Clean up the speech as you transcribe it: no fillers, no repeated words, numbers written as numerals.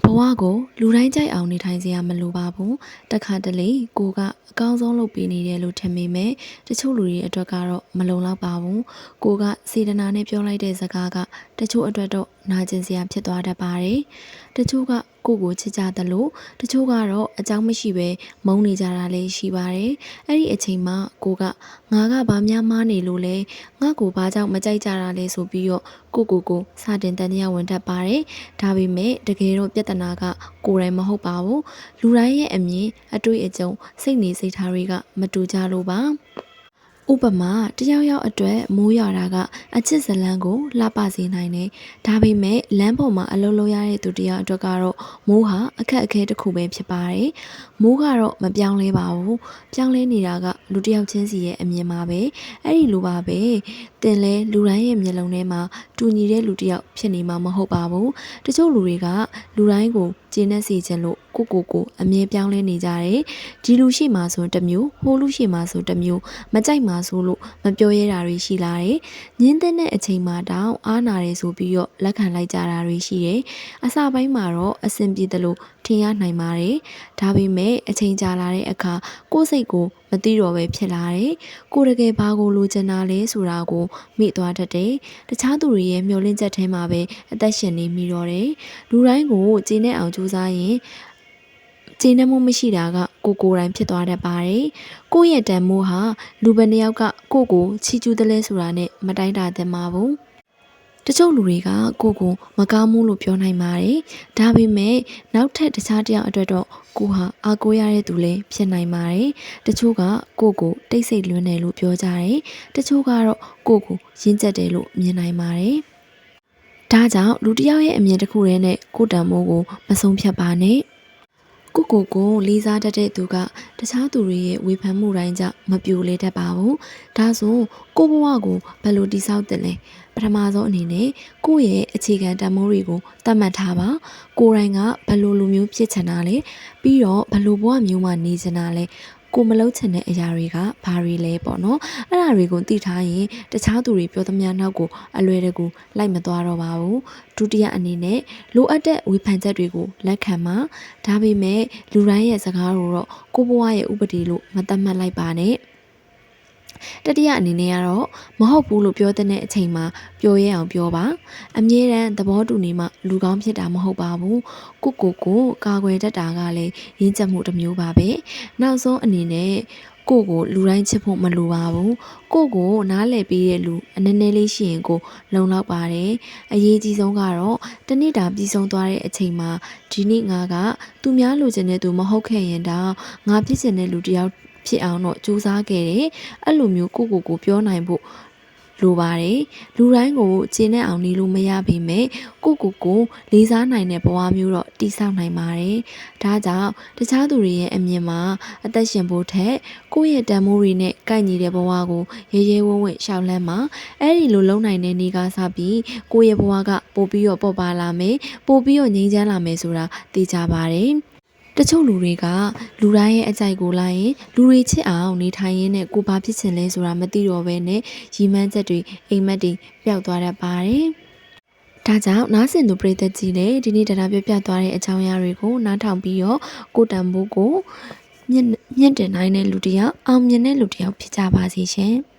ဘဝကိုလူတိုင်းကြိုက်အောင်နေထိုင်စရာမလိုပါဘူးတခါတလေကိုကအကောင်းဆုံးလုပ်ပေးနေတယ်လို့ထင်မိမယ်တချို့လူတွေအတွက်ကတော့မလုံလောက်ပါဘူးကိုကစေတနာနဲ့ပြောလိုက်တဲ့စကားကတချို့အတွက်တော့နာကျင်စရာဖြစ်သွားတတ်ပါတယ်တချို့ကကိုချစ်ကြတယ်လို့တချို့ကတော့အကြောင်းမရှိပဲမုန်းနေကြတာလည်းရှိပါတယ်အဲ့ဒီအချိန်မှာကိုကငါကဘာများမားနေလို့လဲငါ့ကိုဘာကြောင့်မကြိုက်ကြတာလဲဆိုပြီးတော့ကိုစတင်တန်တရားဝင်တတ်ပါတယ်ဒါပေမဲ့တကယ်တော့ပြဿနာကကိုယ်တိုင်မဟုတ်ပါဘူးလူတိုင်းရဲ့အမြင်အတွေ့အကြုံစိတ်နေစိတ်ထားတွေကမတူကြလို့ပါဥပမာတယောက်အတွက်မိုးရွာတာကအချစ်ဇလန်းကိုလှပစေနိုင်တယ်။ဒါပေမဲ့လမ်းပေါ်မှာအလုံးလုံးရတဲ့သူတယောက်အတွက်ကတော့မိုးဟာအခက်အခဲတစ်ခုပဲဖြစ်ပါတယ်။မိုးကတော့မပြောင်းလဲပါဘူး။ပြောင်းလဲနေတာကလူတစ်ယောက်ချင်းစီရဲ့အမြင်ပါပဲ။အဲ့ဒီလိုပါပဲ။တင်လဲလူတိုင်းရဲ့မျက်လုံးထဲမှာတူညီတဲ့လူတစ်ယောက်ဖြစ်နေမှာမဟုတ်ပါဘူး။တချို့လူတွေကလူတိုင်းကိုကျေနပ်စေချင်လို့ကိုအမြဲပြောင်းလဲနေကြတယ်။ဒီလူရှိမှဆိုတစ်မျိုးဟိုလူရှိမှဆိုတစ်မျိုးမကြိုက်မှဆိုလို့မပြောရဲတာတွေရှိလာတယ်။ညင်းတဲ့အချိန်မှာတောင်အားနာတယ်ဆိုပြီးတော့လက်ခံလိုက်ကြတာတွေရှိတယ်။အစပိုင်းမှာတော့အဆင်ပြေတယ်လို့ထင်ရနိုင်ပါတယ်။ဒါပေမဲ့အချိန်ကြာလာတဲ့အခါကိုယ်စိတ်ကိုမသိတော့ပဲဖြစ်လာတယ်။ကိုတကယ်ဘာကိုလိုချင်တာလဲဆိုတာကိုမိသွားတတ်တယ်။တခြားသူတွေရဲ့မျှော်လင့်ချက်ထဲမှာပဲအသက်ရှင်နေမိတော့တယ်။လူတိုင်းကိုကျေနပ်အောင်ကြိုးစားရင်ကျေနပ်မှုမရှိတာကကိုယ်တိုင်ဖြစ်သွားတတ်ပါတယ်။ကိုယ့်ရဲ့တန်မိုးဟာလူဘယ်နှယောက်ကကိုချီကျူးတယ်လဲဆိုတာနဲ့မတိုင်းတာသင့်ပါဘူး။တချို့လူတွေကကိုမကောင်းမှုလို့ပြောနိုင်ပါတယ်။ဒါပေမဲ့နောက်ထပ်တခြားတယောက်အတွက်တော့ကိုဟာအားကိုးရတဲ့သူလည်းဖြစ်နိုင်ပါတယ်။တချို့ကကိုတိတ်ဆိတ်လွန်းတယ်လို့ပြောကြတယ်။တချို့ကတော့ကိုရင်းကျက်တယ်လို့မြင်နိုင်ပါတယ်။ဒါကြောင့်လူတစ်ယောက်ရဲ့အမြင်တစ်ခုတည်းနဲ့ကိုတန်မိုးကိုမဆုံးဖြတ်ပါနဲ့။ကိုလေးစားတတ်တဲ့သူကတခြားသူတွေရဲ့ဝေဖန်မှုတိုင်းကြောင့်မပြိုလဲတတ်ပါဘူး။ဒါဆိုကိုဘဝကိုဘယ်လိုတည်ဆောက်တယ်လဲ။ပထမဆုံးအနေနဲ့ကိုယ့်ရဲ့အခြေခံတန်ဖိုးတွေကိုသတ်မှတ်ထားပါ။ကိုယ်တိုင်ကဘယ်လိုလူမျိုးဖြစ်ချင်တာလဲ။ပြီးတော့ဘယ်လိုဘဝမျိုးမှနေချင်တာလဲ။ကိုမလုပ်ချင်တဲ့အရာတွေကဘာတွေလဲပေါ့နော်။အဲ့ဒါတွေကိုသိထားရင်တခြားသူတွေပြောသမျှနောက်ကိုအလွယ်တကူလိုက်မသွားတော့ပါဘူး။ဒုတိယအနေနဲ့လိုအပ်တဲ့ဝေဖန်ချက်တွေကိုလက်ခံပါဒါပေမဲ့လူတိုင်းရဲ့စကားကိုတော့ကိုဘွားရဲ့ဥပဒေလို့မသတ်မှတ်လိုက်ပါနဲ့တတိယအနေနဲ့ကတော့မဟုတ်ဘူးလို့ပြောတဲ့အချိန်မှာပြောရဲအောင်ပြောပါအမြဲတမ်းသဘောတူနေမှလူကောင်းဖြစ်တာမဟုတ်ပါဘူးကိုကာကွယ်တတ်တာကလည်းရင်းချက်မှုတစ်မျိုးပါပဲနောက်ဆုံးအနေနဲ့ကိုလူတိုင်းချစ်ဖို့မလိုပါဘူးကိုနားလည်ပေးတဲ့လူအနည်းနည်းလေးရှိရင်ကိုလုံလောက်ပါတယ်အရေးကြီးဆုံးကတော့တနေ့တာပြီးဆုံးသွားတဲ့အချိန်မှာဒီနေ့ငါကသူများလိုချင်တဲ့သူမဟုတ်ခဲ့ရင်တော့ငါဖြစ်ချင်တဲ့လူတစ်ယောက်ဖြစ်အောင်တော့စူးစမ်းခဲ့တယ်အဲ့လိုမျိုးကိုပြောနိုင်ဖို့လိုပါတယ်လူတိုင်းကိုကျေနပ်အောင်နေလို့မရပေမဲ့ကိုလေးစားနိုင်တဲ့ဘဝမျိုးတော့တည်ဆောက်နိုင်ပါတယ်ဒါကြောင့်တခြားသူတွေရဲ့အမြင်မှာအသက်ရှင်ဖို့ထက်ကိုယ့်ရဲ့တန်မိုးတွေနဲ့ကိုက်ညီတဲ့ဘဝကိုရဲဝံ့ရှောက်လန်းမှာအဲ့ဒီလိုလုံနိုင်တဲ့နေကစားပြီးကိုယ့်ရဲ့ဘဝကပို့ပြီးတော့ပေါ်ပါလာမယ်ပို့ပြီးတော့ငြိမ်းချမ်းလာမယ်ဆိုတာသိကြပါတယ်တချို့လူတွေကလူတိုင်းရဲ့အကြိုက်ကိုလိုက်ရင်လူတွေချစ်အောင်နေထိုင်ရင်းနဲ့ကိုဘာဖြစ်ချင်လဲဆိုတာမသိတော့ဘဲနဲ့ရီမန်းချက်တွေအိမ်မက်တွေပျောက်သွားတတ်ပါတယ်။ဒါကြောင့်နားဆင်သူပရိသတ်ကြီးလည်းဒီနေ့တရားပြသွားတဲ့အကြောင်းအရာတွေကိုနားထောင်ပြီးတော့ကိုတန်ဖိုးကိုမြင့်တင်နိုင်တဲ့လူတစ်ယောက်အောင်မြင်တဲ့လူတစ်ယောက်ဖြစ်ကြပါစေရှင်။